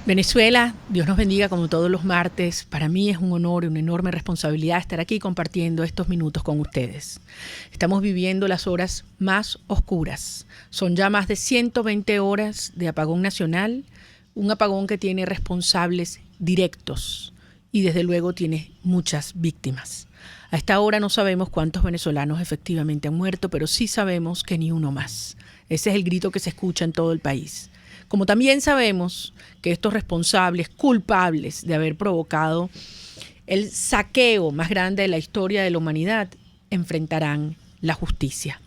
Venezuela, Dios nos bendiga como todos los martes. Para mí es un honor y una enorme responsabilidad estar aquí compartiendo estos minutos con ustedes. Estamos viviendo las horas más oscuras. Son ya más de 120 horas de apagón nacional, un apagón que tiene responsables directos y desde luego tiene muchas víctimas. A esta hora no sabemos cuántos venezolanos efectivamente han muerto, pero sí sabemos que ni uno más. Ese es el grito que se escucha en todo el país. Como también sabemos que estos responsables, culpables de haber provocado el saqueo más grande de la historia de la humanidad, enfrentarán la justicia.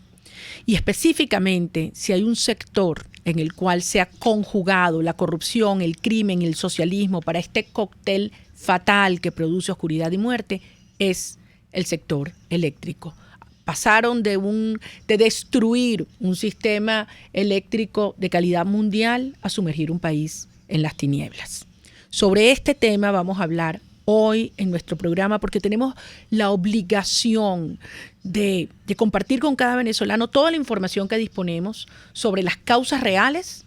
Y específicamente, si hay un sector en el cual se ha conjugado la corrupción, el crimen, el socialismo para este cóctel fatal que produce oscuridad y muerte, es el sector eléctrico. Pasaron de destruir un sistema eléctrico de calidad mundial a sumergir un país en las tinieblas. Sobre este tema vamos a hablar hoy en nuestro programa porque tenemos la obligación de compartir con cada venezolano toda la información que disponemos sobre las causas reales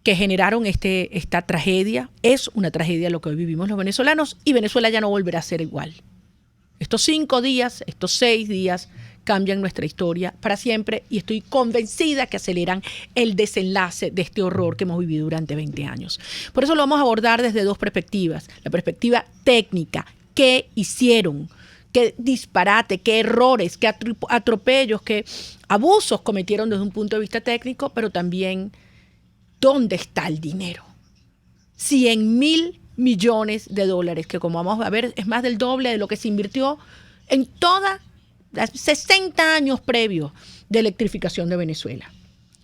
que generaron esta tragedia. Es una tragedia lo que hoy vivimos los venezolanos y Venezuela ya no volverá a ser igual. Estos 5 días, estos 6 días cambian nuestra historia para siempre y estoy convencida que aceleran el desenlace de este horror que hemos vivido durante 20 años. Por eso lo vamos a abordar desde dos perspectivas. La perspectiva técnica, qué hicieron, qué disparate, qué errores, qué atropellos, qué abusos cometieron desde un punto de vista técnico, pero también dónde está el dinero. 100.000 millones de dólares, que como vamos a ver es más del doble de lo que se invirtió en toda los 60 años previos de electrificación de Venezuela.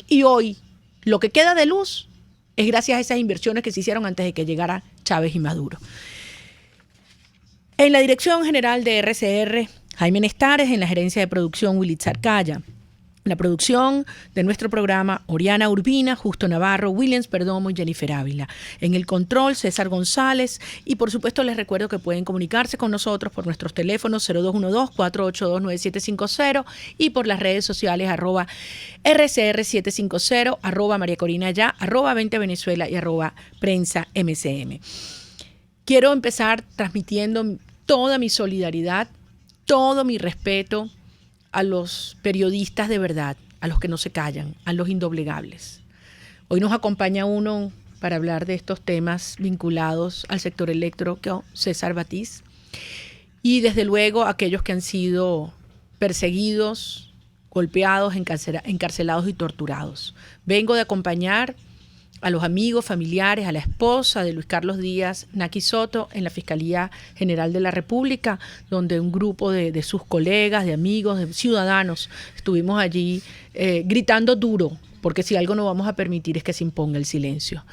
Y hoy lo que queda de luz es gracias a esas inversiones que se hicieron antes de que llegara Chávez y Maduro. En la dirección general de RCR, Jaime Nestares, en la gerencia de producción, Willitzar Calla. La producción de nuestro programa, Oriana Urbina, Justo Navarro, Williams Perdomo y Jennifer Ávila. En el control, César González. Y por supuesto les recuerdo que pueden comunicarse con nosotros por nuestros teléfonos 0212-482-9750 y por las redes sociales @RCR750, María Corina Ya, @20 Venezuela y @Prensa MCM. Quiero empezar transmitiendo toda mi solidaridad, todo mi respeto a los periodistas de verdad, a los que no se callan, a los indoblegables. Hoy nos acompaña uno para hablar de estos temas vinculados al sector eléctrico, César Batiz, y desde luego aquellos que han sido perseguidos, golpeados, encarcelados y torturados. Vengo de acompañar a los amigos, familiares, a la esposa de Luis Carlos Díaz, Naki Soto, en la Fiscalía General de la República, donde un grupo de sus colegas, de amigos, de ciudadanos, estuvimos allí gritando duro, porque si algo no vamos a permitir es que se imponga el silencio.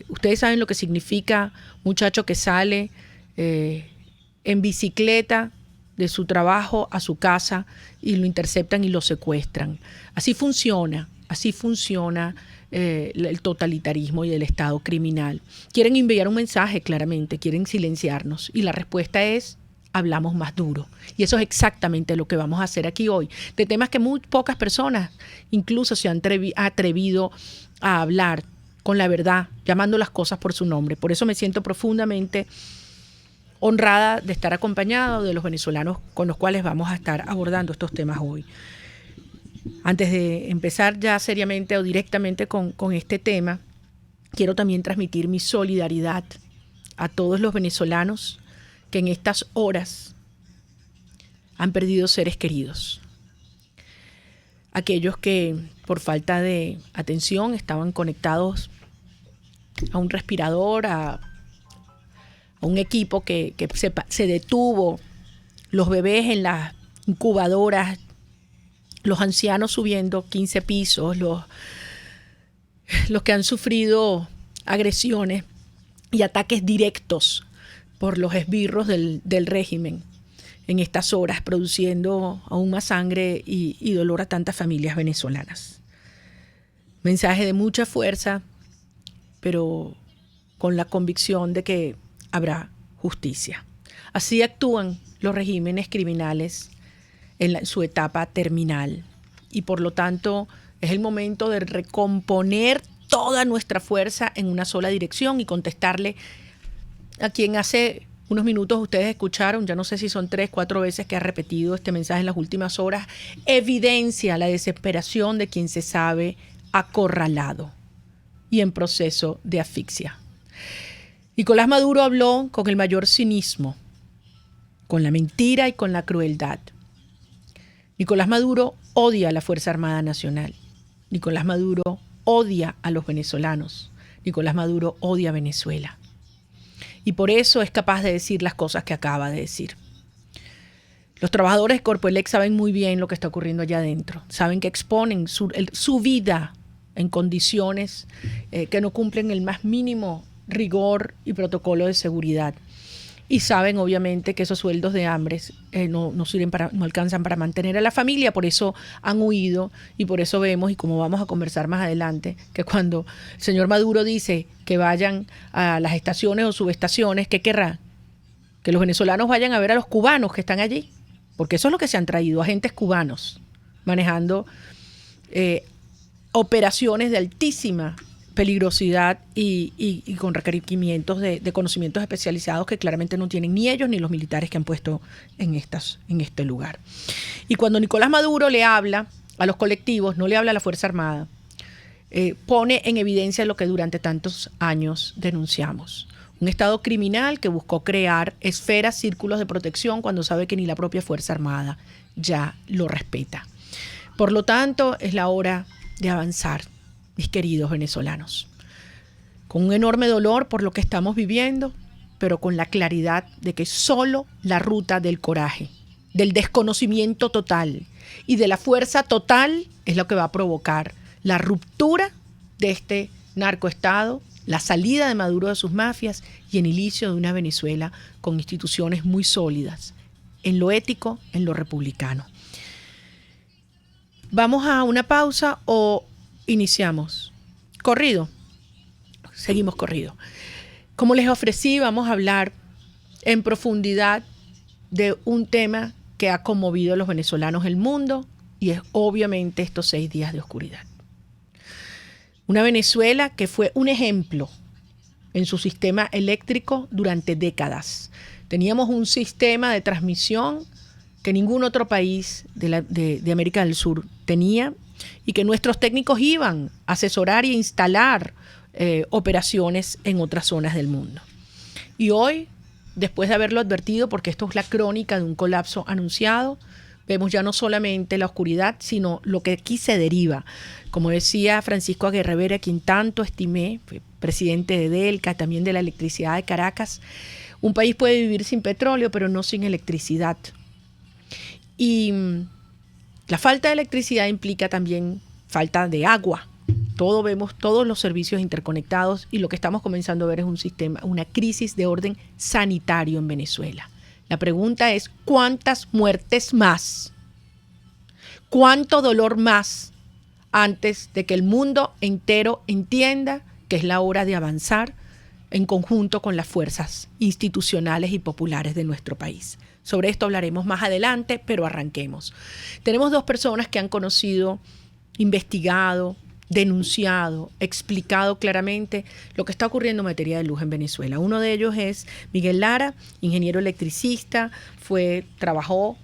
Ustedes saben lo que significa un muchacho que sale en bicicleta de su trabajo a su casa y lo interceptan y lo secuestran. Así funciona el totalitarismo y el Estado criminal. Quieren enviar un mensaje claramente, quieren silenciarnos y la respuesta es: hablamos más duro. Y eso es exactamente lo que vamos a hacer aquí hoy, de temas que muy pocas personas incluso se han atrevido a hablar con la verdad, llamando las cosas por su nombre. Por eso me siento profundamente honrada de estar acompañado de los venezolanos con los cuales vamos a estar abordando estos temas hoy. Antes de empezar ya seriamente o directamente con este tema, quiero también transmitir mi solidaridad a todos los venezolanos que en estas horas han perdido seres queridos. Aquellos que por falta de atención estaban conectados a un respirador, a un equipo que se detuvo, los bebés en las incubadoras, los ancianos subiendo 15 pisos, los que han sufrido agresiones y ataques directos por los esbirros del régimen en estas horas, produciendo aún más sangre y dolor a tantas familias venezolanas. Mensaje de mucha fuerza, pero con la convicción de que habrá justicia. Así actúan los regímenes criminales en su etapa terminal y por lo tanto es el momento de recomponer toda nuestra fuerza en una sola dirección y contestarle a quien hace unos minutos ustedes escucharon, ya no sé si son 3, 4 veces que ha repetido este mensaje en las últimas horas, evidencia la desesperación de quien se sabe acorralado y en proceso de asfixia. Nicolás Maduro habló con el mayor cinismo, con la mentira y con la crueldad. Nicolás Maduro odia a la Fuerza Armada Nacional. Nicolás Maduro odia a los venezolanos. Nicolás Maduro odia a Venezuela. Y por eso es capaz de decir las cosas que acaba de decir. Los trabajadores de Corpoelec saben muy bien lo que está ocurriendo allá adentro. Saben que exponen su vida en condiciones que no cumplen el más mínimo rigor y protocolo de seguridad. Y saben obviamente que esos sueldos de hambre no alcanzan para mantener a la familia, por eso han huido y por eso vemos, y como vamos a conversar más adelante, que cuando el señor Maduro dice que vayan a las estaciones o subestaciones, ¿qué querrá? Que los venezolanos vayan a ver a los cubanos que están allí, porque eso es lo que se han traído, agentes cubanos manejando operaciones de altísima peligrosidad y con requerimientos de conocimientos especializados que claramente no tienen ni ellos ni los militares que han puesto en este lugar. Y cuando Nicolás Maduro le habla a los colectivos, no le habla a la Fuerza Armada, pone en evidencia lo que durante tantos años denunciamos. Un Estado criminal que buscó crear esferas, círculos de protección cuando sabe que ni la propia Fuerza Armada ya lo respeta. Por lo tanto, es la hora de avanzar, mis queridos venezolanos, con un enorme dolor por lo que estamos viviendo, pero con la claridad de que solo la ruta del coraje, del desconocimiento total y de la fuerza total es lo que va a provocar la ruptura de este narcoestado, la salida de Maduro de sus mafias y el inicio de una Venezuela con instituciones muy sólidas, en lo ético, en lo republicano. ¿Vamos a una pausa o iniciamos? Corrido. Seguimos corrido. Como les ofrecí, vamos a hablar en profundidad de un tema que ha conmovido a los venezolanos del mundo y es obviamente estos 6 días de oscuridad. Una Venezuela que fue un ejemplo en su sistema eléctrico durante décadas. Teníamos un sistema de transmisión que ningún otro país de América del Sur tenía y que nuestros técnicos iban a asesorar y a instalar operaciones en otras zonas del mundo. Y hoy, después de haberlo advertido, porque esto es la crónica de un colapso anunciado, vemos ya no solamente la oscuridad, sino lo que aquí se deriva. Como decía Francisco Aguirre Vera, quien tanto estimé, fue presidente de Delca, también de la electricidad de Caracas, un país puede vivir sin petróleo, pero no sin electricidad. Y la falta de electricidad implica también falta de agua. Vemos todos los servicios interconectados y lo que estamos comenzando a ver es una crisis de orden sanitario en Venezuela. La pregunta es, ¿cuántas muertes más? ¿Cuánto dolor más antes de que el mundo entero entienda que es la hora de avanzar en conjunto con las fuerzas institucionales y populares de nuestro país? Sobre esto hablaremos más adelante, pero arranquemos. Tenemos 2 personas que han conocido, investigado, denunciado, explicado claramente lo que está ocurriendo en materia de luz en Venezuela. Uno de ellos es Miguel Lara, ingeniero electricista, trabajó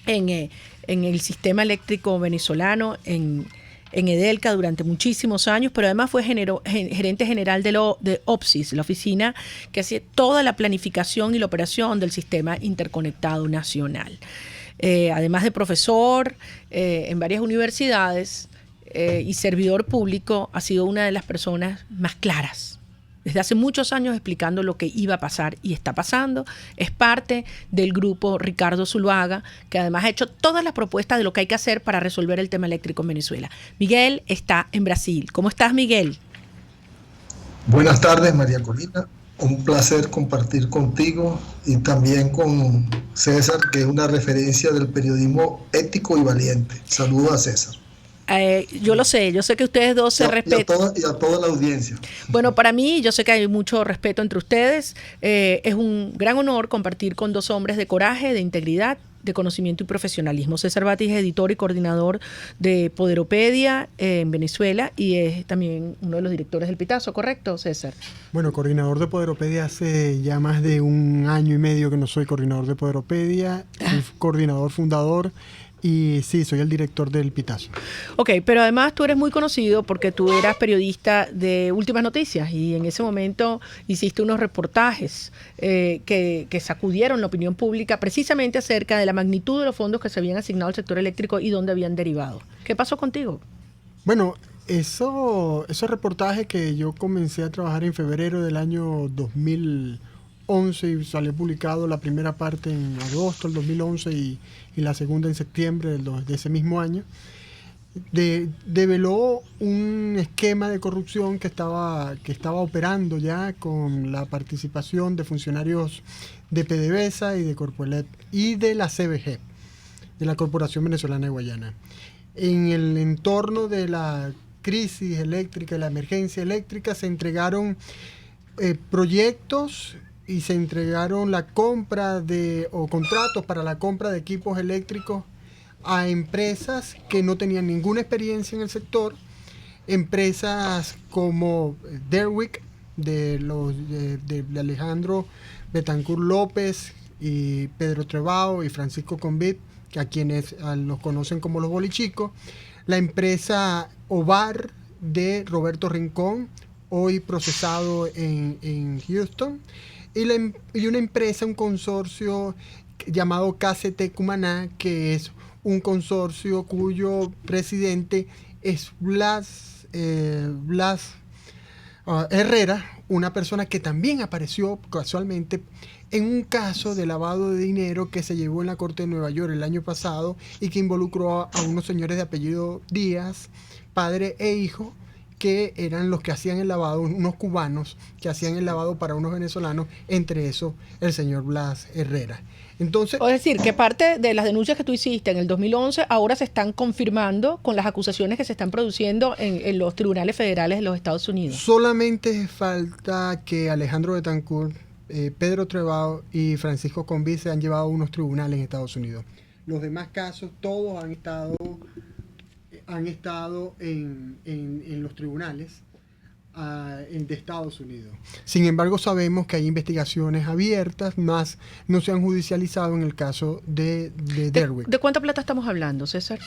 en el sistema eléctrico venezolano, en Edelca durante muchísimos años, pero además fue gerente general de OPSIS, la oficina que hace toda la planificación y la operación del sistema interconectado nacional. Además de profesor en varias universidades y servidor público, ha sido una de las personas más claras desde hace muchos años explicando lo que iba a pasar y está pasando. Es parte del grupo Ricardo Zuluaga, que además ha hecho todas las propuestas de lo que hay que hacer para resolver el tema eléctrico en Venezuela. Miguel está en Brasil. ¿Cómo estás, Miguel? Buenas tardes, María Corina. Un placer compartir contigo y también con César, que es una referencia del periodismo ético y valiente. Saludos a César. Yo sé que ustedes dos se respetan. Y a toda la audiencia. Bueno, para mí, yo sé que hay mucho respeto entre ustedes. Es un gran honor compartir con 2 hombres de coraje, de integridad, de conocimiento y profesionalismo. César Batis es editor y coordinador de Poderopedia en Venezuela y es también uno de los directores del Pitazo, ¿correcto, César? Bueno, coordinador de Poderopedia hace ya más de 1 año y medio que no soy coordinador de Poderopedia, soy coordinador fundador. Y sí, soy el director del Pitazo. Ok, pero además tú eres muy conocido porque tú eras periodista de Últimas Noticias y en ese momento hiciste unos reportajes que sacudieron la opinión pública precisamente acerca de la magnitud de los fondos que se habían asignado al sector eléctrico y dónde habían derivado. ¿Qué pasó contigo? Bueno, esos reportajes que yo comencé a trabajar en febrero del año 2011 y salió publicado la primera parte en agosto del 2011 y la segunda en septiembre de ese mismo año, develó un esquema de corrupción que estaba operando ya con la participación de funcionarios de PDVSA y de Corpoelec y de la CBG, de la Corporación Venezolana de Guayana. En el entorno de la crisis eléctrica y la emergencia eléctrica se entregaron proyectos y se entregaron la compra o contratos para la compra de equipos eléctricos a empresas que no tenían ninguna experiencia en el sector, empresas como Derwick, de Alejandro Betancourt López y Pedro Trebao y Francisco Convit, que a quienes los conocen como los bolichicos, la empresa Ovar de Roberto Rincón, hoy procesado en Houston, y una empresa, un consorcio llamado KCT Cumaná, que es un consorcio cuyo presidente es Blas Herrera, una persona que también apareció casualmente en un caso de lavado de dinero que se llevó en la Corte de Nueva York el año pasado y que involucró a unos señores de apellido Díaz, padre e hijo, que eran los que hacían el lavado, unos cubanos que hacían el lavado para unos venezolanos, entre esos el señor Blas Herrera. Entonces, es decir, que parte de las denuncias que tú hiciste en el 2011 ahora se están confirmando con las acusaciones que se están produciendo en los tribunales federales de los Estados Unidos. Solamente falta que Alejandro Betancourt, Pedro Trebao y Francisco Convit se han llevado a unos tribunales en Estados Unidos. Los demás casos, todos han estado en los tribunales de Estados Unidos. Sin embargo, sabemos que hay investigaciones abiertas, más no se han judicializado en el caso de Derwick. ¿De cuánta plata estamos hablando, César?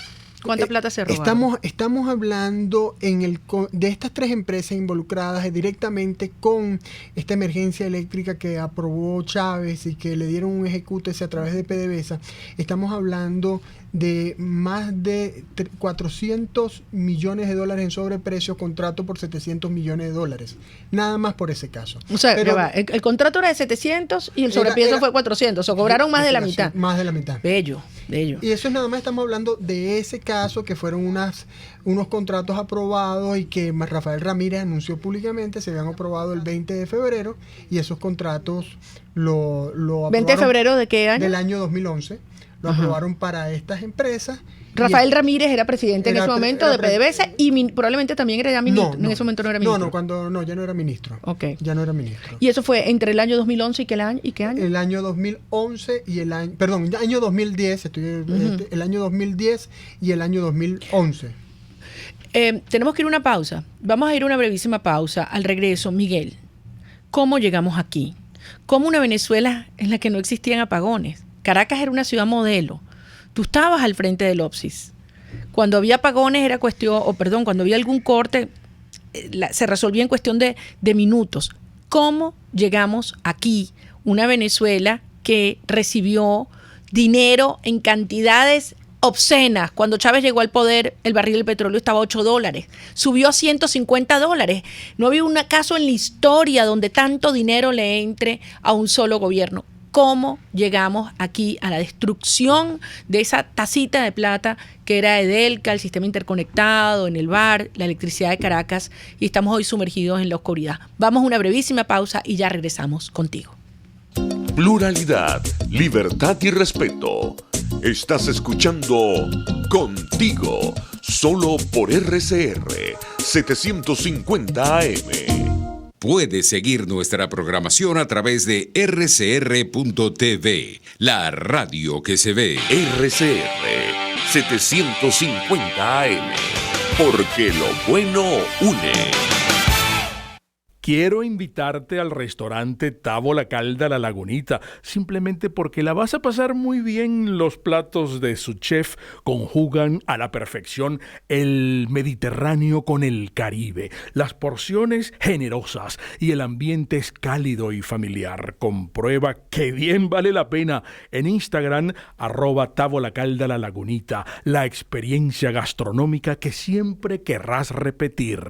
¿Cuánta plata se robaron? Estamos hablando de estas 3 empresas involucradas directamente con esta emergencia eléctrica que aprobó Chávez y que le dieron un ejecútese a través de PDVSA. Estamos hablando de más de 400 millones de dólares en sobreprecio, contrato por 700 millones de dólares. Nada más por ese caso. O sea, el contrato era de 700 y el sobreprecio fue 400. O cobraron más de la mitad. Más de la mitad. Bello. Y eso es nada más, estamos hablando de ese caso, que fueron unos contratos aprobados y que Rafael Ramírez anunció públicamente, se habían aprobado el 20 de febrero y esos contratos lo aprobaron. ¿20 de febrero de qué año? Del año 2011. Lo aprobaron para estas empresas. Rafael Ramírez era presidente en ese momento de PDVSA y probablemente también era ya ministro. En ese momento no era ministro. Ya no era ministro. Okay. Ya no era ministro. ¿Y eso fue entre el año 2011 y qué año? El año 2011 y el año 2010, el año 2010 y el año 2011. Tenemos que ir a una pausa. Vamos a ir a una brevísima pausa. Al regreso, Miguel, ¿cómo llegamos aquí? ¿Cómo una Venezuela en la que no existían apagones? Caracas era una ciudad modelo. Tú estabas al frente del OPSIS. Cuando había apagones era cuando había algún corte, se resolvía en cuestión de minutos. ¿Cómo llegamos aquí? Una Venezuela que recibió dinero en cantidades obscenas. Cuando Chávez llegó al poder, el barril del petróleo estaba a $8. Subió a $150. No había un caso en la historia donde tanto dinero le entre a un solo gobierno. ¿Cómo llegamos aquí a la destrucción de esa tacita de plata que era Edelca, el sistema interconectado, en el VAR, la electricidad de Caracas, y estamos hoy sumergidos en la oscuridad? Vamos a una brevísima pausa y ya regresamos contigo. Pluralidad, libertad y respeto. Estás escuchando Contigo, solo por RCR 750 AM. Puedes seguir nuestra programación a través de rcr.tv, la radio que se ve. RCR 750 AM, porque lo bueno une. Quiero invitarte al restaurante Távola Calda La Lagunita, simplemente porque la vas a pasar muy bien. Los platos de su chef conjugan a la perfección el Mediterráneo con el Caribe. Las porciones generosas y el ambiente es cálido y familiar. Comprueba que bien vale la pena en Instagram, @Távola Calda La Lagunita, la experiencia gastronómica que siempre querrás repetir.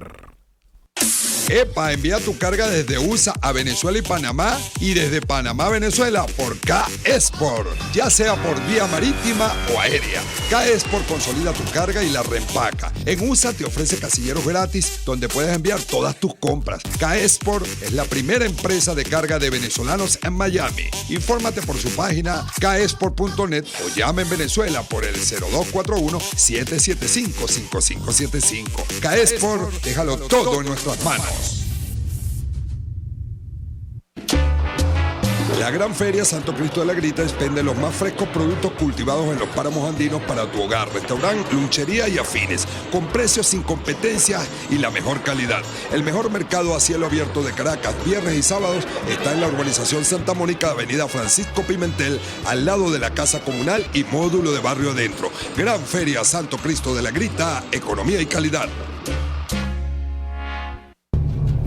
¡Epa! Envía tu carga desde USA a Venezuela y Panamá y desde Panamá a Venezuela por K-Export, ya sea por vía marítima o aérea. K-Export consolida tu carga y la reempaca. En USA te ofrece casilleros gratis donde puedes enviar todas tus compras. K-Export es la primera empresa de carga de venezolanos en Miami. Infórmate por su página kexport.net o llama en Venezuela por el 0241-775-5575. K-Export, déjalo todo en nuestras manos. La Gran Feria Santo Cristo de la Grita expende los más frescos productos cultivados en los páramos andinos para tu hogar, restaurante, lunchería y afines, con precios sin competencia y la mejor calidad. El mejor mercado a cielo abierto de Caracas, viernes y sábados, está en la urbanización Santa Mónica, avenida Francisco Pimentel, al lado de la Casa Comunal y módulo de Barrio Adentro. Gran Feria Santo Cristo de la Grita, economía y calidad.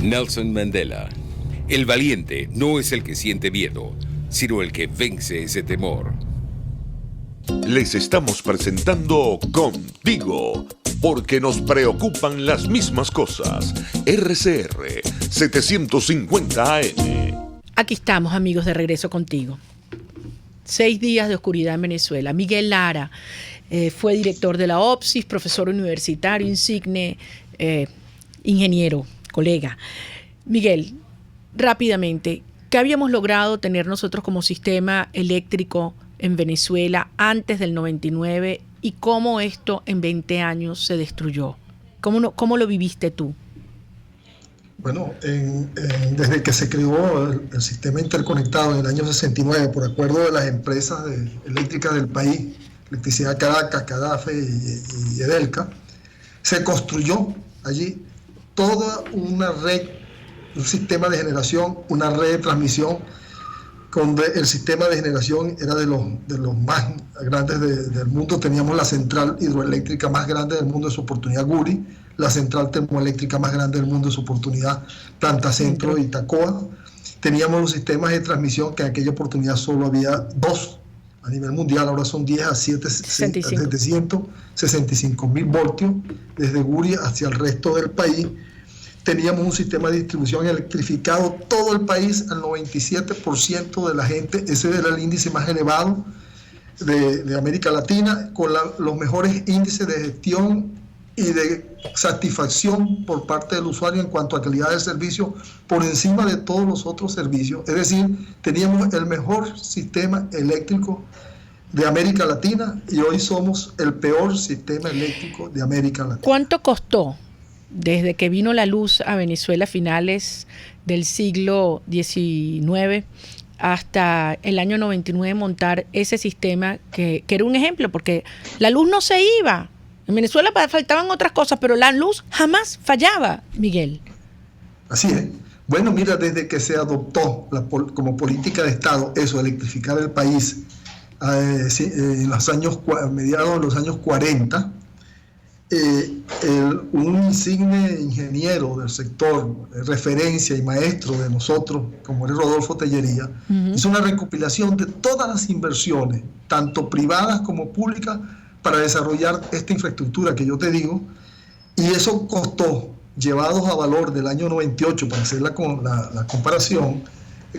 Nelson Mandela. El valiente no es el que siente miedo, sino el que vence ese temor. Les estamos presentando Contigo, porque nos preocupan las mismas cosas. RCR 750 AM. Aquí estamos, amigos, de regreso contigo. 6 días de oscuridad en Venezuela. Miguel Lara fue director de la OPSIS, profesor universitario insigne, ingeniero, colega. Miguel, rápidamente, ¿qué habíamos logrado tener nosotros como sistema eléctrico en Venezuela antes del 99 y cómo esto en 20 años se destruyó? ¿Cómo lo viviste tú? Bueno, desde que se creó el sistema interconectado en el año 69 por acuerdo de las empresas eléctricas del país, Electricidad Caracas, CADAFE y Edelca, se construyó allí toda una red, un sistema de generación, una red de transmisión, donde el sistema de generación era de los más grandes del mundo. Teníamos la central hidroeléctrica más grande del mundo de su oportunidad, Guri, la central termoeléctrica más grande del mundo de su oportunidad, Planta Centro y Tacoa. Teníamos los sistemas de transmisión que en aquella oportunidad solo había 2 a nivel mundial, ahora son 10 a 765.000 voltios desde Guri hacia el resto del país. Teníamos un sistema de distribución electrificado, todo el país, al 97% de la gente. Ese era el índice más elevado de América Latina, con los mejores índices de gestión y de satisfacción por parte del usuario en cuanto a calidad del servicio, por encima de todos los otros servicios. Es decir, teníamos el mejor sistema eléctrico de América Latina y hoy somos el peor sistema eléctrico de América Latina. ¿Cuánto costó desde que vino la luz a Venezuela a finales del siglo XIX hasta el año 99 montar ese sistema que era un ejemplo? Porque la luz no se iba. En Venezuela faltaban otras cosas, pero la luz jamás fallaba, Miguel. Así es. Bueno, mira, desde que se adoptó como política de Estado eso, electrificar el país, en los años, mediados de los años 40, un insigne ingeniero del sector, referencia y maestro de nosotros, como era Rodolfo Tellería, hizo una recopilación de todas las inversiones, tanto privadas como públicas, para desarrollar esta infraestructura que yo te digo, y eso costó, llevados a valor del año 98, para hacer la comparación,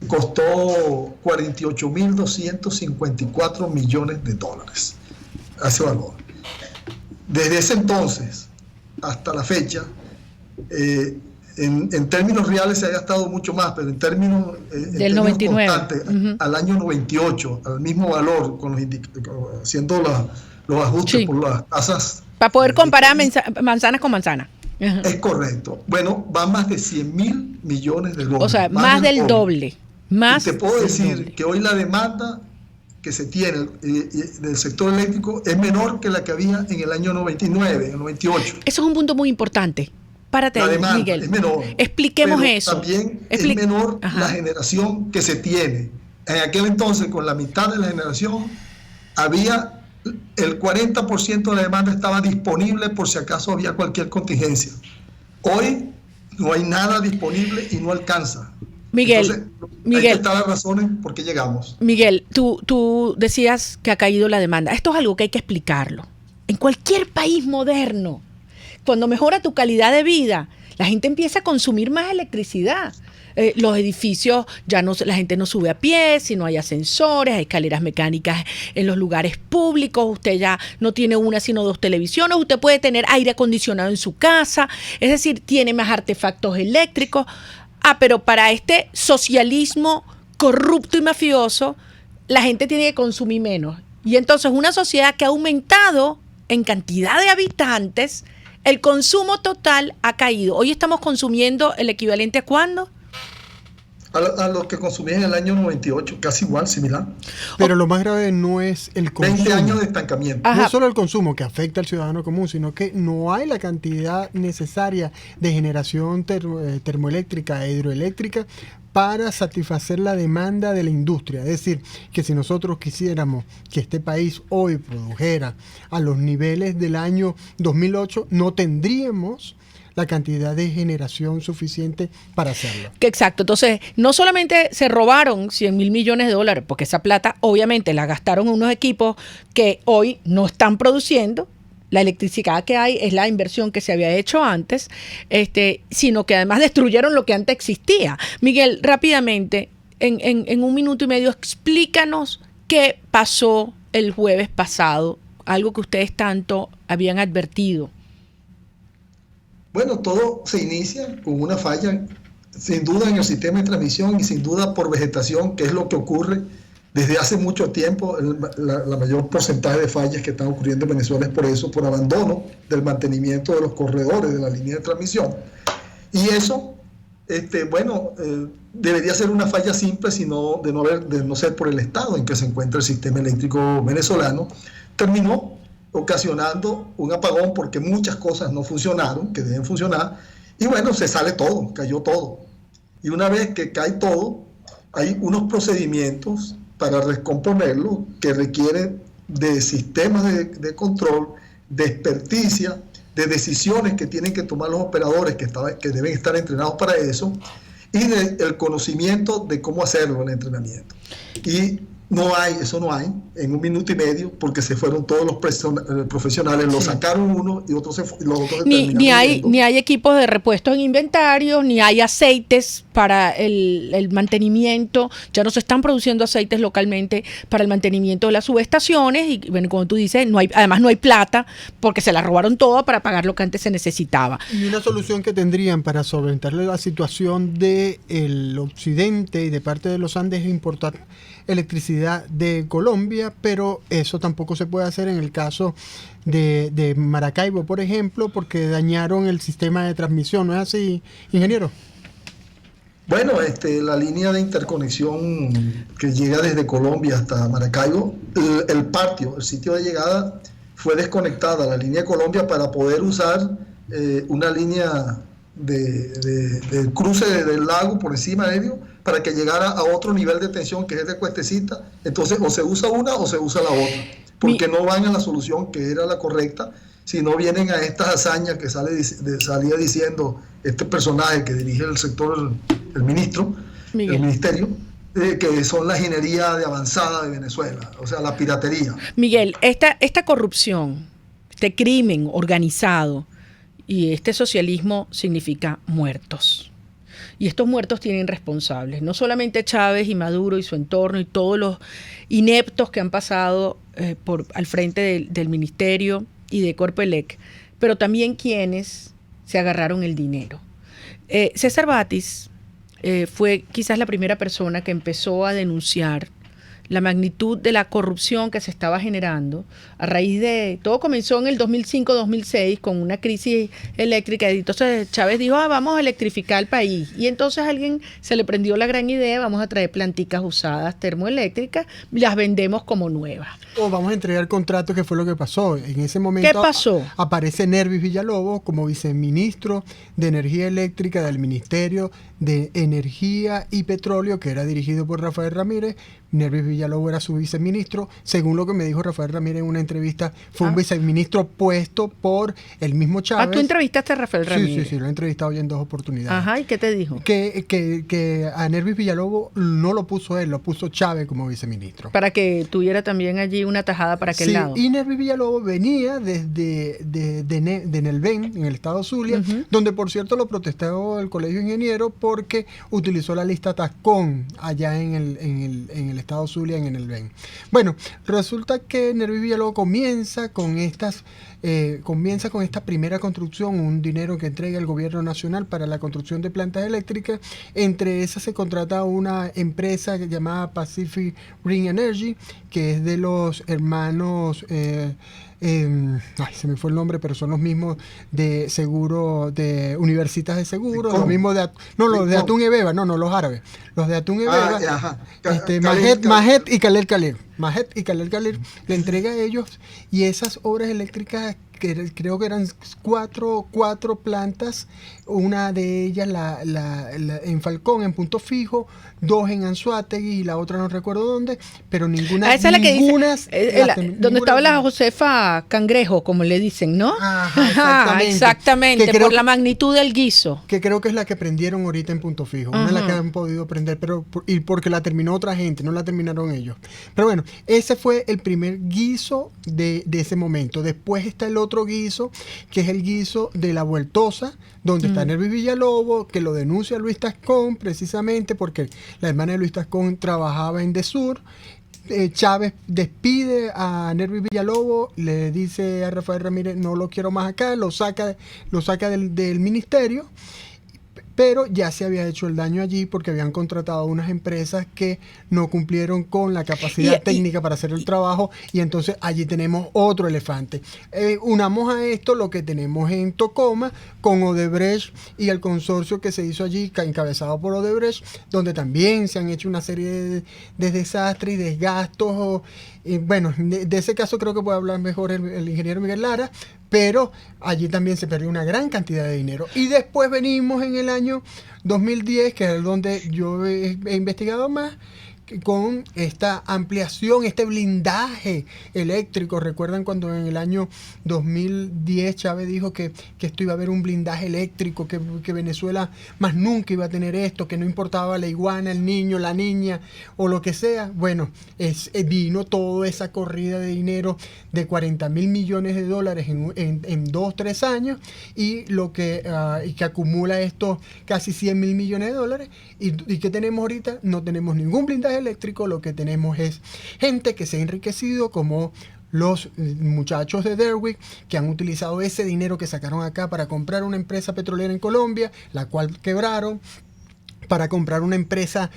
costó $48.254 millones a ese valor. Desde ese entonces hasta la fecha, en términos reales se ha gastado mucho más, pero en términos, del 99 constantes, al año 98, al mismo valor, haciendo los ajustes, sí, por las tasas. Para poder comparar manzanas con manzanas. Ajá. Es correcto. Bueno, va más de 100.000 millones de dólares. O sea, más del doble. Más y te puedo del decir doble. que hoy la demanda que se tiene del sector eléctrico es menor que la que había en el año 99, en el 98. Eso es un punto muy importante. Párate La ahí, demanda Miguel. es menor. Expliquemos pero eso. También es menor la generación que se tiene. En aquel entonces, con la mitad de la generación, había el 40% de la demanda estaba disponible por si acaso había cualquier contingencia. Hoy no hay nada disponible y no alcanza. Miguel, Entonces, Miguel, ahí están las razones por qué llegamos. Miguel, tú decías que ha caído la demanda. Esto es algo que hay que explicarlo. En cualquier país moderno, cuando mejora tu calidad de vida, la gente empieza a consumir más electricidad. Los edificios, la gente no sube a pie, si no hay ascensores, hay escaleras mecánicas en los lugares públicos, usted ya no tiene una sino dos televisiones, usted puede tener aire acondicionado en su casa, es decir, tiene más artefactos eléctricos. Pero para este socialismo corrupto y mafioso, la gente tiene que consumir menos. Y entonces una sociedad que ha aumentado en cantidad de habitantes, el consumo total ha caído. Hoy estamos consumiendo el equivalente a ¿cuándo? A lo que consumían en el año 98, casi igual, similar. Pero lo más grave no es el consumo. 20 años de estancamiento. No es solo el consumo que afecta al ciudadano común, sino que no hay la cantidad necesaria de generación termoeléctrica e hidroeléctrica para satisfacer la demanda de la industria. Es decir, que si nosotros quisiéramos que este país hoy produjera a los niveles del año 2008, no tendríamos la cantidad de generación suficiente para hacerlo. Exacto. Entonces, no solamente se robaron 100.000 millones de dólares, porque esa plata obviamente la gastaron en unos equipos que hoy no están produciendo. La electricidad que hay es la inversión que se había hecho antes, sino que además destruyeron lo que antes existía. Miguel, rápidamente, en 1 minuto y medio, explícanos qué pasó el jueves pasado, algo que ustedes tanto habían advertido. Bueno, todo se inicia con una falla, sin duda en el sistema de transmisión y sin duda por vegetación, que es lo que ocurre desde hace mucho tiempo. La mayor porcentaje de fallas que están ocurriendo en Venezuela es por eso, por abandono del mantenimiento de los corredores de la línea de transmisión. Y eso, debería ser una falla simple, sino de no ser por el estado en que se encuentra el sistema eléctrico venezolano. Terminó ocasionando un apagón porque muchas cosas no funcionaron, que deben funcionar, y bueno, se sale todo, cayó todo. Y una vez que cae todo, hay unos procedimientos para recomponerlo que requieren de sistemas de control, de experticia, de decisiones que tienen que tomar los operadores que deben estar entrenados para eso, y del conocimiento de cómo hacerlo, el entrenamiento. Y eso no hay en 1 minuto y medio, porque se fueron todos los profesionales, lo sacaron uno y los otros ni hay equipos de repuesto en inventario, ni hay aceites para el mantenimiento. Ya no se están produciendo aceites localmente para el mantenimiento de las subestaciones y bueno, como tú dices, además no hay plata porque se la robaron toda para pagar lo que antes se necesitaba. Y una solución que tendrían para solventarle la situación del occidente y de parte de los Andes es importar electricidad de Colombia, pero eso tampoco se puede hacer en el caso de Maracaibo, por ejemplo, porque dañaron el sistema de transmisión. ¿No es así, ingeniero? Bueno, la línea de interconexión que llega desde Colombia hasta Maracaibo, el sitio de llegada fue desconectada, la línea de Colombia, para poder usar una línea de cruce del lago por encima de ellos, para que llegara a otro nivel de tensión que es de Cuestecita. Entonces o se usa una o se usa la otra, porque no van a la solución que era la correcta, sino vienen a estas hazañas que salía diciendo este personaje que dirige el sector, el ministerio, que son la ingeniería de avanzada de Venezuela, o sea, la piratería. Miguel, esta corrupción, este crimen organizado y este socialismo significa muertos. Y estos muertos tienen responsables, no solamente Chávez y Maduro y su entorno y todos los ineptos que han pasado al frente del ministerio y de Corpoelec, pero también quienes se agarraron el dinero. César Batis fue quizás la primera persona que empezó a denunciar la magnitud de la corrupción que se estaba generando a raíz de, todo comenzó en el 2005-2006 con una crisis eléctrica, y entonces Chávez dijo, vamos a electrificar el país, y entonces a alguien se le prendió la gran idea, vamos a traer planticas usadas termoeléctricas, las vendemos como nuevas. O vamos a entregar contratos, que fue lo que pasó. En ese momento ¿Qué pasó? Aparece Nervis Villalobos como viceministro de Energía Eléctrica del Ministerio de Energía y Petróleo, que era dirigido por Rafael Ramírez. Nervis Villalobos era su viceministro. Según lo que me dijo Rafael Ramírez en una entrevista, fue un viceministro puesto por el mismo Chávez. ¿Tú entrevistaste a Rafael Ramírez? Sí, lo he entrevistado ya en 2 oportunidades. Ajá, ¿y qué te dijo? Que a Nervis Villalobos no lo puso él, lo puso Chávez como viceministro. Para que tuviera también allí una tajada para aquel lado. Y Nervis Villalobos venía desde de Nelven, en el estado Zulia, donde por cierto lo protestó el Colegio de Ingenieros porque utilizó la lista Tascón allá en el estado Zulia, en Nelven. Bueno, resulta que Nervis Villalobos comienza con esta primera construcción, un dinero que entrega el gobierno nacional para la construcción de plantas eléctricas. Entre esas se contrata una empresa llamada Pacific Green Energy, que es de los hermanos, se me fue el nombre, pero son los mismos de seguro, de Universitas de Seguro, los mismos los de Atún y Beba, los árabes, los de Atún y Beba, Majet y Khaled Khaled. Majet y Khaled Khaled le entrega a ellos, y esas obras eléctricas, que creo que eran cuatro plantas, una de ellas en Falcón, en Punto Fijo, 2 en Anzoátegui y la otra no recuerdo dónde, pero ninguna. Esa es la que dice, donde estaba la Josefa Cangrejo, como le dicen, ¿no? Ajá, exactamente, por la magnitud del guiso. Que creo que es la que prendieron ahorita en Punto Fijo, una de las que han podido prender, y porque la terminó otra gente, no la terminaron ellos. Pero bueno, ese fue el primer guiso de ese momento. Después está el otro guiso, que es el guiso de la Vueltosa, donde está Nervis Villalobos, que lo denuncia Luis Tascón, precisamente porque la hermana de Luis Tascón trabajaba en Desur. Chávez despide a Nervis Villalobos, le dice a Rafael Ramírez, no lo quiero más acá, lo saca del ministerio. Pero ya se había hecho el daño allí porque habían contratado unas empresas que no cumplieron con la capacidad técnica para hacer el trabajo, y entonces allí tenemos otro elefante. Unamos a esto lo que tenemos en Tocoma con Odebrecht y el consorcio que se hizo allí, encabezado por Odebrecht, donde también se han hecho una serie de desastres y desgastos. Bueno, de ese caso creo que puede hablar mejor el ingeniero Miguel Lara, pero allí también se perdió una gran cantidad de dinero. Y después venimos en el año 2010, que es donde yo he investigado más, con esta ampliación, este blindaje eléctrico. Recuerdan cuando en el año 2010 Chávez dijo que esto iba a haber un blindaje eléctrico, que Venezuela más nunca iba a tener esto, que no importaba la iguana, el niño, la niña o lo que sea. Bueno, vino toda esa corrida de dinero de $40 mil millones en 2-3 años, y que acumula estos casi $100 mil millones. ¿Y qué tenemos ahorita? No tenemos ningún blindaje eléctrico. Lo que tenemos es gente que se ha enriquecido, como los muchachos de Derwick, que han utilizado ese dinero que sacaron acá para comprar una empresa petrolera en Colombia, la cual quebraron, para comprar una empresa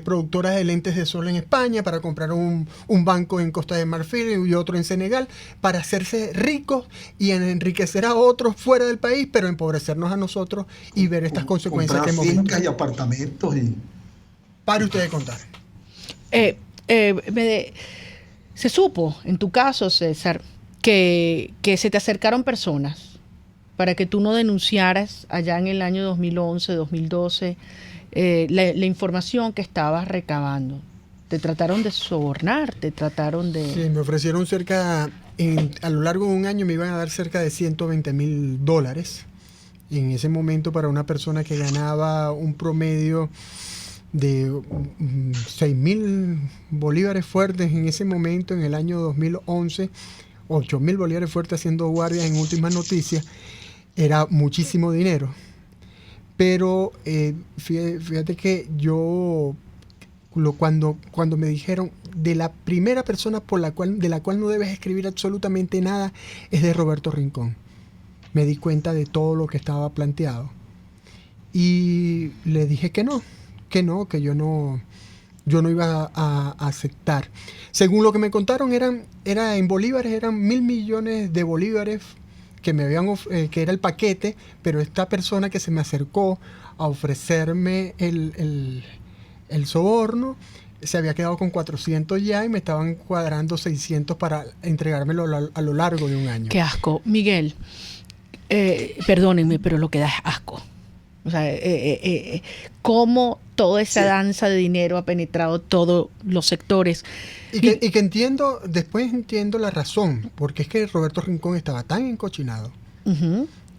productora de lentes de sol en España, para comprar un banco en Costa de Marfil y otro en Senegal, para hacerse ricos y enriquecer a otros fuera del país, pero empobrecernos a nosotros y ver estas consecuencias que hemos visto. Fincas y apartamentos y... Para ustedes contar. Se supo, en tu caso, César, que se te acercaron personas para que tú no denunciaras allá en el año 2011, 2012, la información que estabas recabando. Te trataron de sobornar, te trataron de... Sí, me ofrecieron a lo largo de un año me iban a dar cerca de $120,000. En ese momento, para una persona que ganaba un promedio de 6,000 bolívares fuertes en ese momento, en el año 2011, 8,000 bolívares fuertes haciendo guardia en Últimas Noticias, era muchísimo dinero. Pero fíjate que yo, cuando me dijeron de la primera persona de la cual no debes escribir absolutamente nada, es de Roberto Rincón, me di cuenta de todo lo que estaba planteado y le dije que yo no yo no iba a aceptar. Según lo que me contaron, era en bolívares, eran 1.000 millones de bolívares que me habían que era el paquete, pero esta persona que se me acercó a ofrecerme el soborno se había quedado con 400 ya y me estaban cuadrando 600 para entregármelo a lo largo de un año. Qué asco. Miguel, perdónenme, pero lo que da es asco. O sea, cómo toda esa danza de dinero ha penetrado todos los sectores. Y que entiendo, después entiendo la razón, porque es que Roberto Rincón estaba tan encochinado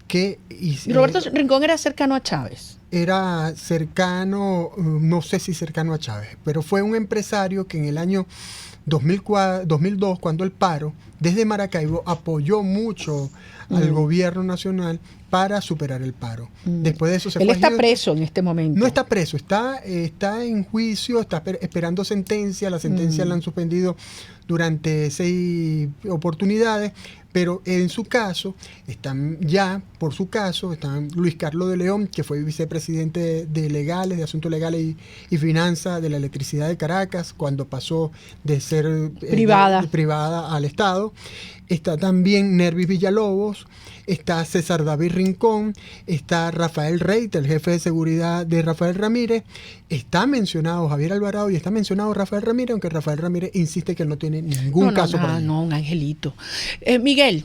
que... Y Roberto Rincón era cercano a Chávez. Era cercano, no sé si cercano a Chávez, pero fue un empresario que en el año 2002, cuando el paro, desde Maracaibo apoyó mucho al gobierno nacional para superar el paro. Después de eso Él está preso en este momento. No está preso, está en juicio, está esperando sentencia. La sentencia la han suspendido durante 6 oportunidades, pero en su caso, están Luis Carlos de León, que fue vicepresidente de Asuntos Legales y Finanzas de la Electricidad de Caracas, cuando pasó de ser privada al Estado. Está también Nervis Villalobos, está César David Rincón, está Rafael Reit, el jefe de seguridad de Rafael Ramírez, está mencionado Javier Alvarado y está mencionado Rafael Ramírez, aunque Rafael Ramírez insiste que él no tiene ningún caso por ahí. No, un angelito. Miguel,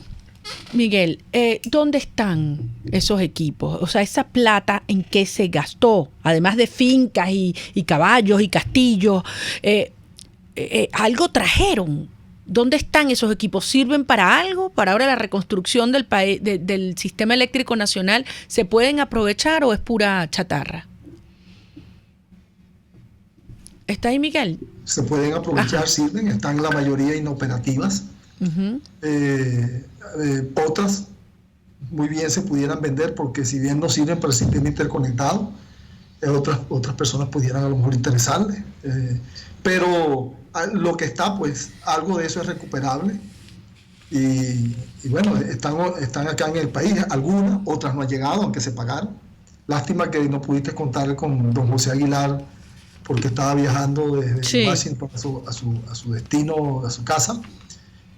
¿dónde están esos equipos? O sea, esa plata, ¿en qué se gastó? Además de fincas y caballos y castillos, algo trajeron. ¿Dónde están esos equipos? ¿Sirven para algo? ¿Para ahora la reconstrucción del del sistema eléctrico nacional? ¿Se pueden aprovechar o es pura chatarra? ¿Está ahí, Miguel? Se pueden aprovechar, sirven, están la mayoría inoperativas. Otras muy bien se pudieran vender porque si bien no sirven para el sistema interconectado, otras personas pudieran a lo mejor interesarles. Pero lo que está, pues algo de eso es recuperable y bueno, están acá en el país, algunas, otras no han llegado, aunque se pagaron. Lástima que no pudiste contar con don José Aguilar porque estaba viajando desde Washington a su destino, a su casa.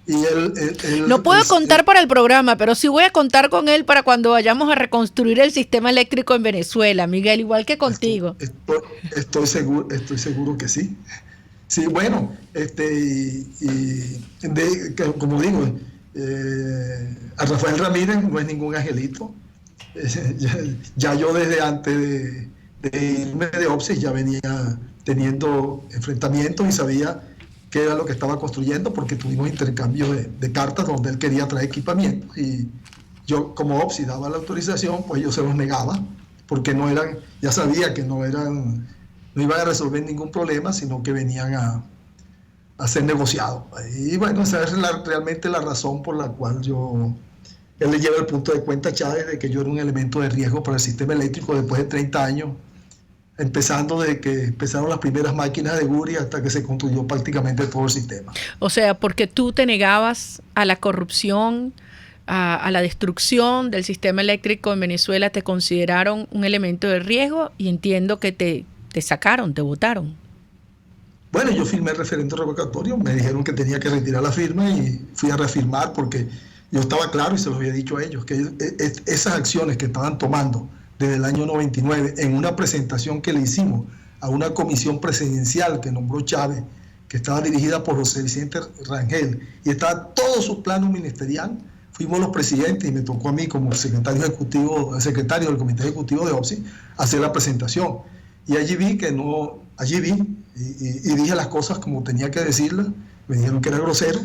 Y él no puedo contar para el programa, pero sí voy a contar con él para cuando vayamos a reconstruir el sistema eléctrico en Venezuela, Miguel, igual que contigo. Estoy seguro que sí. Sí, bueno, como digo, a Rafael Ramírez no es ningún angelito. Ya yo desde antes de irme de OPSI ya venía teniendo enfrentamientos y sabía qué era lo que estaba construyendo porque tuvimos intercambio de cartas donde él quería traer equipamiento y yo como OPSI daba la autorización, pues yo se los negaba porque ya sabía que no iban a resolver ningún problema, sino que venían a ser negociados. Y bueno, esa es realmente la razón por la cual él le lleva el punto de cuenta a Chávez de que yo era un elemento de riesgo para el sistema eléctrico después de 30 años, empezando desde que empezaron las primeras máquinas de Guri hasta que se construyó prácticamente todo el sistema. O sea, porque tú te negabas a la corrupción, a la destrucción del sistema eléctrico en Venezuela, te consideraron un elemento de riesgo y entiendo que te sacaron, te votaron. Bueno, yo firmé el referendo revocatorio, me dijeron que tenía que retirar la firma y fui a reafirmar porque yo estaba claro y se los había dicho a ellos, que esas acciones que estaban tomando desde el año 99 en una presentación que le hicimos a una comisión presidencial que nombró Chávez, que estaba dirigida por José Vicente Rangel y estaba todo su plano ministerial, fuimos los presidentes y me tocó a mí como secretario del Comité Ejecutivo de OPSI hacer la presentación. Y allí vi y dije las cosas como tenía que decirlas, me dijeron que era grosero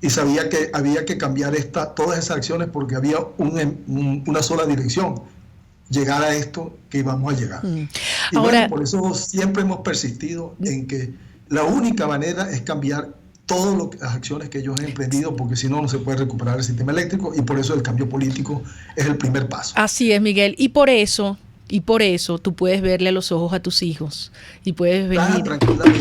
y sabía que había que cambiar todas esas acciones porque había una sola dirección, llegar a esto que íbamos a llegar. Y ahora, bueno, por eso siempre hemos persistido en que la única manera es cambiar todas las acciones que ellos han emprendido, porque si no, no se puede recuperar el sistema eléctrico y por eso el cambio político es el primer paso. Así es, Miguel, y por eso tú puedes verle a los ojos a tus hijos y puedes venir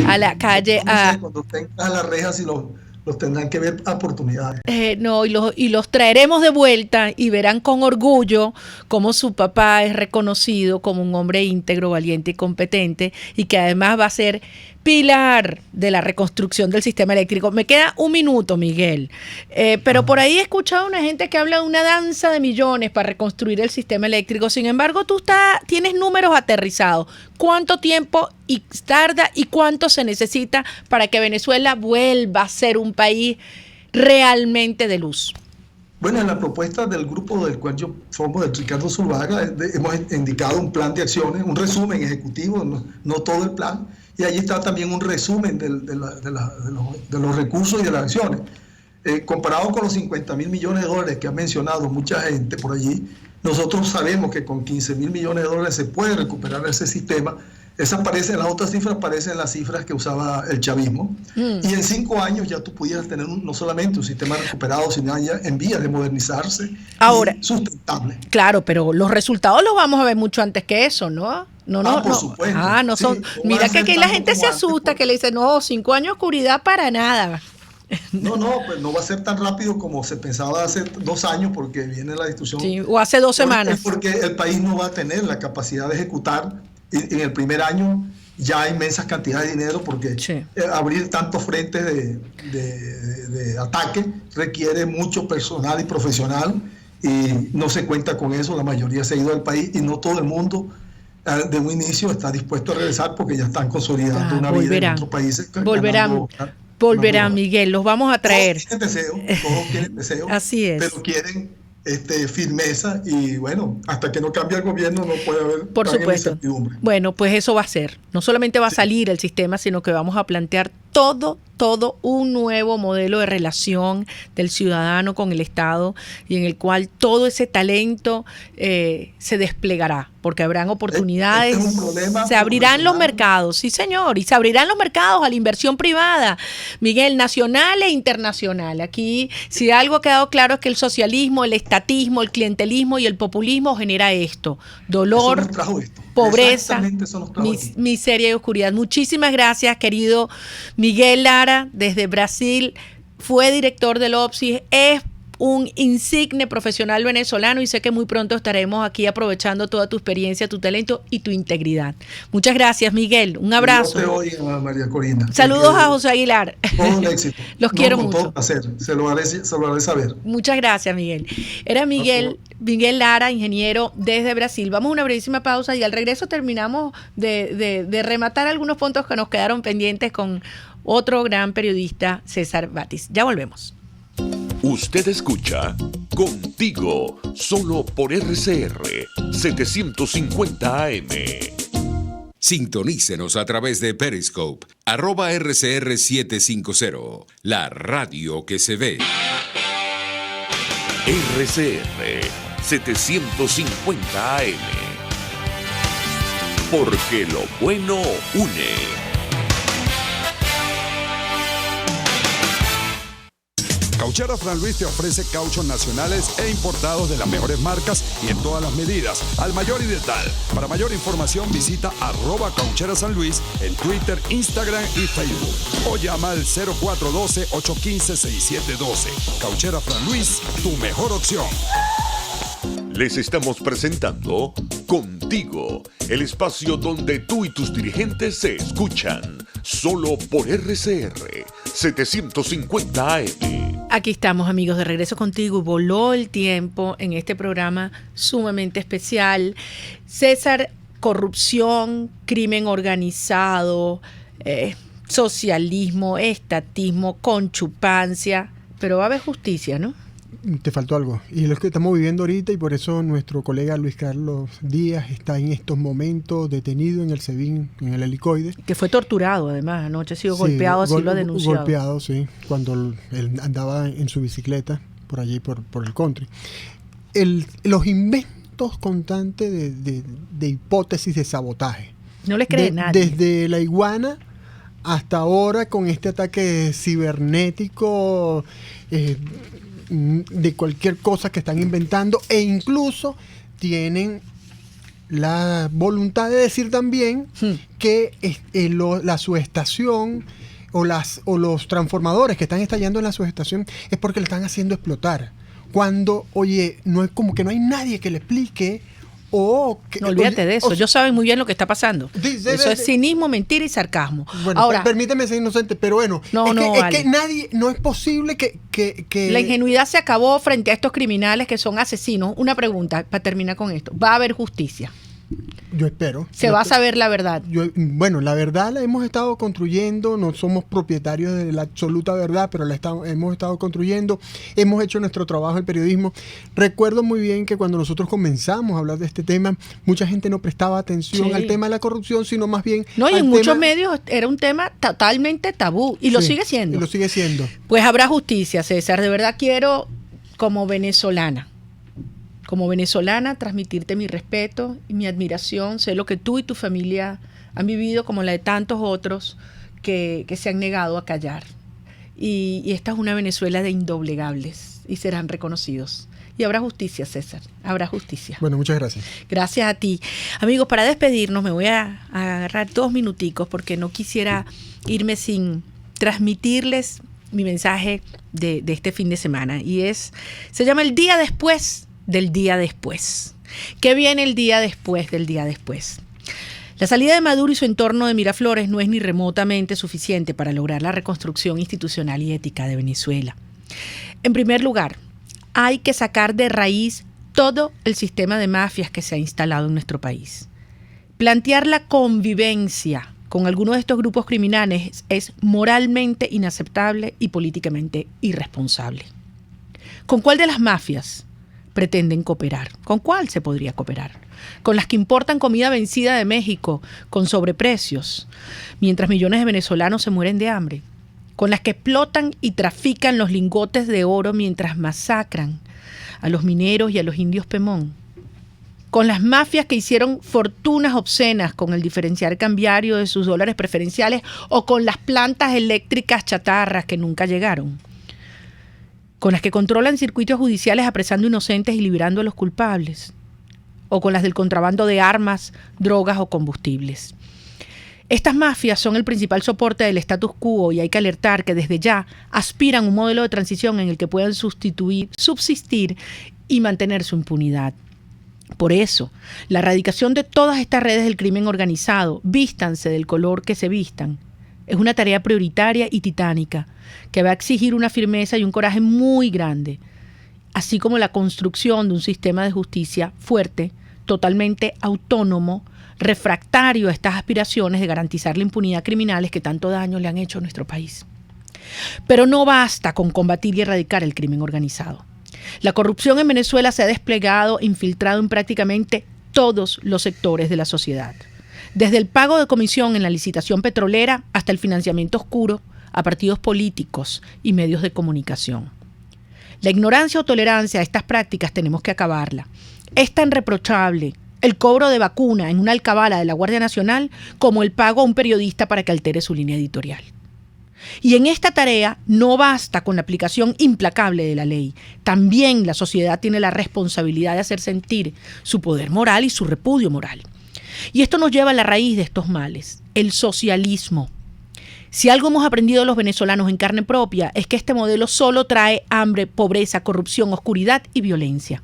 a la calle cuando tengas las rejas y los los tendrán que ver oportunidades. No, y los traeremos de vuelta y verán con orgullo cómo su papá es reconocido como un hombre íntegro, valiente y competente, y que además va a ser pilar de la reconstrucción del sistema eléctrico. Me queda un minuto, Miguel, pero por ahí he escuchado a una gente que habla de una danza de millones para reconstruir el sistema eléctrico. Sin embargo, tú tienes números aterrizados. ¿Cuánto tiempo tarda y cuánto se necesita para que Venezuela vuelva a ser un país realmente de luz? Bueno, en la propuesta del grupo del cual yo formo, de Ricardo Zuluaga, hemos indicado un plan de acciones, un resumen ejecutivo, no todo el plan, y allí está también un resumen de los recursos y de las acciones. Comparado con los 50.000 millones de dólares que ha mencionado mucha gente por allí, nosotros sabemos que con 15.000 millones de dólares se puede recuperar ese sistema. Las otras cifras parecen las cifras que usaba el chavismo. Y en 5 años ya tú pudieras tener no solamente un sistema recuperado, sino ya en vías de modernizarse y sustentable. Claro, pero los resultados los vamos a ver mucho antes que eso, ¿no? Por supuesto. No son. Sí, Mira que aquí la gente se asusta, que le dice, no, 5 años de oscuridad para nada. Pues no va a ser tan rápido como se pensaba hace 2 años, porque viene la discusión. Sí, o hace 2 semanas. Porque el país no va a tener la capacidad de ejecutar en el primer año ya inmensas cantidades de dinero, porque abrir tantos frentes de ataque requiere mucho personal y profesional, y no se cuenta con eso. La mayoría se ha ido del país y no todo el mundo de un inicio está dispuesto a regresar, porque ya están consolidando una vida en otros países. Volverán, Miguel, los vamos a traer. Todos tienen deseo. Así es. Pero quieren firmeza, y bueno, hasta que no cambie el gobierno no puede haber por supuesto incertidumbre. Bueno, pues eso va a ser. No solamente va a salir el sistema, sino que vamos a plantear todo un nuevo modelo de relación del ciudadano con el Estado, y en el cual todo ese talento se desplegará, porque habrán oportunidades, se abrirán los mercados, sí señor, y se abrirán los mercados a la inversión privada, Miguel, nacional e internacional. Aquí, si algo ha quedado claro, es que el socialismo, el estatismo, el clientelismo y el populismo genera esto: dolor, pobreza, miseria y oscuridad. Muchísimas gracias, querido Miguel Lara, desde Brasil. Fue director del OPSI, es un insigne profesional venezolano, y sé que muy pronto estaremos aquí aprovechando toda tu experiencia, tu talento y tu integridad. Muchas gracias, Miguel. Un abrazo. Yo te oigo, María Corina. Saludos a José Aguilar. Todo el éxito. Los quiero mucho. Con todo placer. Se lo haré saber. Muchas gracias, Miguel. Era Miguel Lara, ingeniero desde Brasil. Vamos a una brevísima pausa y al regreso terminamos de rematar algunos puntos que nos quedaron pendientes con otro gran periodista, César Batis. Ya volvemos. Usted escucha Contigo, solo por RCR 750 AM. Sintonícenos a través de Periscope, @RCR750, la radio que se ve. RCR 750 AM. Porque lo bueno une. Cauchera Fran Luis te ofrece cauchos nacionales e importados de las mejores marcas y en todas las medidas, al mayor y de tal. Para mayor información visita @Cauchera San Luis en Twitter, Instagram y Facebook, o llama al 0412-815-6712. Cauchera Fran Luis, tu mejor opción. Les estamos presentando Contigo, el espacio donde tú y tus dirigentes se escuchan, solo por RCR 750 AM. Aquí estamos, amigos, de regreso contigo, y voló el tiempo en este programa sumamente especial. César, corrupción, crimen organizado, socialismo, estatismo, conchupancia, pero va a haber justicia, ¿no? Te faltó algo, y es lo que estamos viviendo ahorita, y por eso nuestro colega Luis Carlos Díaz está en estos momentos detenido en el SEBIN, en el helicoide. Que fue torturado, además, anoche ha sido golpeado, así lo ha denunciado. Golpeado, sí, cuando él andaba en su bicicleta por allí, por el country. Los inventos constantes de hipótesis de sabotaje. No les cree nadie. Desde la iguana hasta ahora, con este ataque cibernético, de cualquier cosa que están inventando, e incluso tienen la voluntad de decir también que la subestación o los transformadores que están estallando en la subestación es porque le están haciendo explotar. Cuando, oye, no es como que no hay nadie que le explique. No, olvídate de eso. Ellos saben muy bien lo que está está eso es cinismo, mentira y sarcasmo. Bueno, ahora, permíteme ser inocente, pero bueno, que nadie, no es posible que la ingenuidad se acabó frente a estos criminales que son asesinos. Una pregunta para terminar con esto. ¿Va a haber justicia? Yo espero. ¿Se va a saber la verdad? Bueno, la verdad la hemos estado construyendo, no somos propietarios de la absoluta verdad, pero hemos estado construyendo, hemos hecho nuestro trabajo el periodismo. Recuerdo muy bien que cuando nosotros comenzamos a hablar de este tema, mucha gente no prestaba atención al tema de la corrupción, sino más bien... No, y en muchos medios era un tema totalmente tabú, y lo sigue siendo. Y lo sigue siendo. Pues habrá justicia, César. De verdad quiero, como venezolana, transmitirte mi respeto y mi admiración. Sé lo que tú y tu familia han vivido, como la de tantos otros que se han negado a callar. Y esta es una Venezuela de indoblegables y serán reconocidos. Y habrá justicia, César, habrá justicia. Bueno, muchas gracias. Gracias a ti. Amigos, para despedirnos me voy a agarrar 2 minuticos porque no quisiera irme sin transmitirles mi mensaje de este fin de semana. Y se llama El Día Después del Día Después. ¿Qué viene el día después del día después? La salida de Maduro y su entorno de Miraflores no es ni remotamente suficiente para lograr la reconstrucción institucional y ética de Venezuela. En primer lugar, hay que sacar de raíz todo el sistema de mafias que se ha instalado en nuestro país. Plantear la convivencia con alguno de estos grupos criminales es moralmente inaceptable y políticamente irresponsable. ¿Con cuál de las mafias pretenden cooperar? ¿Con cuál se podría cooperar? Con las que importan comida vencida de México con sobreprecios, mientras millones de venezolanos se mueren de hambre. Con las que explotan y trafican los lingotes de oro mientras masacran a los mineros y a los indios Pemón. Con las mafias que hicieron fortunas obscenas con el diferencial cambiario de sus dólares preferenciales o con las plantas eléctricas chatarras que nunca llegaron. Con las que controlan circuitos judiciales apresando inocentes y liberando a los culpables, o con las del contrabando de armas, drogas o combustibles. Estas mafias son el principal soporte del status quo y hay que alertar que desde ya aspiran a un modelo de transición en el que puedan subsistir y mantener su impunidad. Por eso, la erradicación de todas estas redes del crimen organizado, vístanse del color que se vistan, es una tarea prioritaria y titánica que va a exigir una firmeza y un coraje muy grande, así como la construcción de un sistema de justicia fuerte, totalmente autónomo, refractario a estas aspiraciones de garantizar la impunidad a criminales que tanto daño le han hecho a nuestro país. Pero no basta con combatir y erradicar el crimen organizado. La corrupción en Venezuela se ha desplegado e infiltrado en prácticamente todos los sectores de la sociedad. Desde el pago de comisión en la licitación petrolera hasta el financiamiento oscuro a partidos políticos y medios de comunicación. La ignorancia o tolerancia a estas prácticas tenemos que acabarla. Es tan reprochable el cobro de vacuna en una alcabala de la Guardia Nacional como el pago a un periodista para que altere su línea editorial. Y en esta tarea no basta con la aplicación implacable de la ley. También la sociedad tiene la responsabilidad de hacer sentir su poder moral y su repudio moral. Y esto nos lleva a la raíz de estos males, el socialismo. Si algo hemos aprendido los venezolanos en carne propia es que este modelo solo trae hambre, pobreza, corrupción, oscuridad y violencia.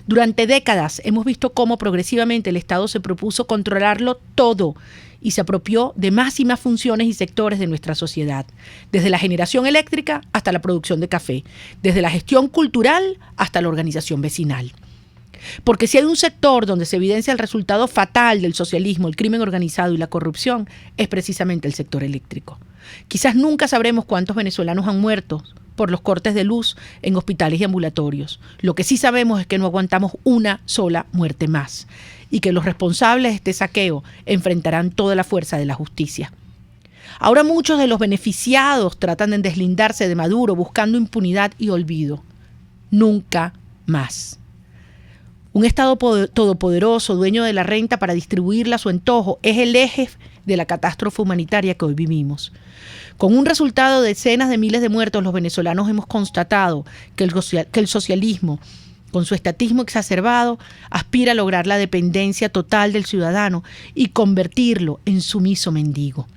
Durante décadas hemos visto cómo progresivamente el Estado se propuso controlarlo todo y se apropió de más y más funciones y sectores de nuestra sociedad, desde la generación eléctrica hasta la producción de café, desde la gestión cultural hasta la organización vecinal. Porque si hay un sector donde se evidencia el resultado fatal del socialismo, el crimen organizado y la corrupción, es precisamente el sector eléctrico. Quizás nunca sabremos cuántos venezolanos han muerto por los cortes de luz en hospitales y ambulatorios. Lo que sí sabemos es que no aguantamos una sola muerte más y que los responsables de este saqueo enfrentarán toda la fuerza de la justicia. Ahora muchos de los beneficiados tratan de deslindarse de Maduro buscando impunidad y olvido. Nunca más. Un Estado todopoderoso, dueño de la renta para distribuirla a su antojo, es el eje de la catástrofe humanitaria que hoy vivimos. Con un resultado de decenas de miles de muertos, los venezolanos hemos constatado que el socialismo, con su estatismo exacerbado, aspira a lograr la dependencia total del ciudadano y convertirlo en sumiso mendigo.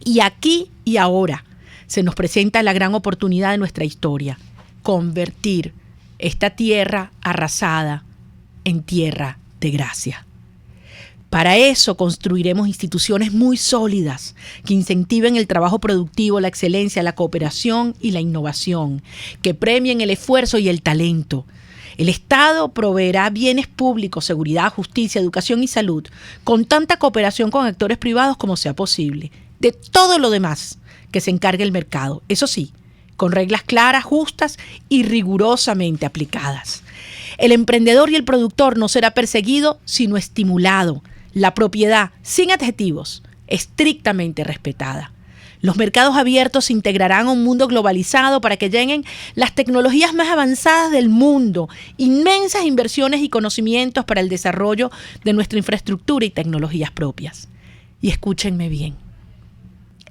Y aquí y ahora, se nos presenta la gran oportunidad de nuestra historia: convertir esta tierra arrasada en tierra de gracia. Para eso construiremos instituciones muy sólidas que incentiven el trabajo productivo, la excelencia, la cooperación y la innovación, que premien el esfuerzo y el talento. El Estado proveerá bienes públicos, seguridad, justicia, educación y salud, con tanta cooperación con actores privados como sea posible. De todo lo demás, que se encargue el mercado. Eso sí, con reglas claras, justas y rigurosamente aplicadas. El emprendedor y el productor no será perseguido, sino estimulado. La propiedad, sin adjetivos, estrictamente respetada. Los mercados abiertos se integrarán a un mundo globalizado para que lleguen las tecnologías más avanzadas del mundo, inmensas inversiones y conocimientos para el desarrollo de nuestra infraestructura y tecnologías propias. Y escúchenme bien.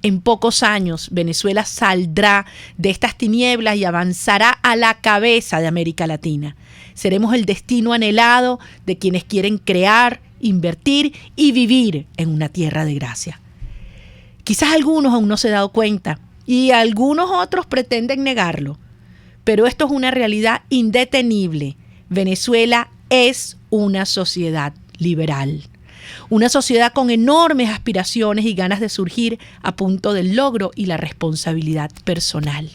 En pocos años, Venezuela saldrá de estas tinieblas y avanzará a la cabeza de América Latina. Seremos el destino anhelado de quienes quieren crear, invertir y vivir en una tierra de gracia. Quizás algunos aún no se han dado cuenta y algunos otros pretenden negarlo, pero esto es una realidad indetenible. Venezuela es una sociedad liberal. Una sociedad con enormes aspiraciones y ganas de surgir a punto del logro y la responsabilidad personal.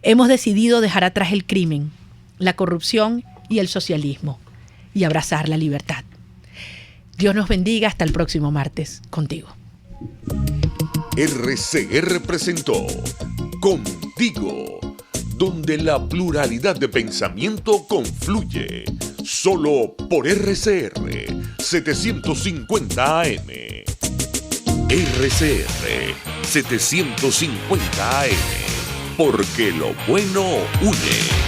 Hemos decidido dejar atrás el crimen, la corrupción y el socialismo y abrazar la libertad. Dios nos bendiga. Hasta el próximo martes. Contigo. RCR presentó Contigo, donde la pluralidad de pensamiento confluye. Solo por RCR 750 AM. RCR 750 AM. Porque lo bueno une.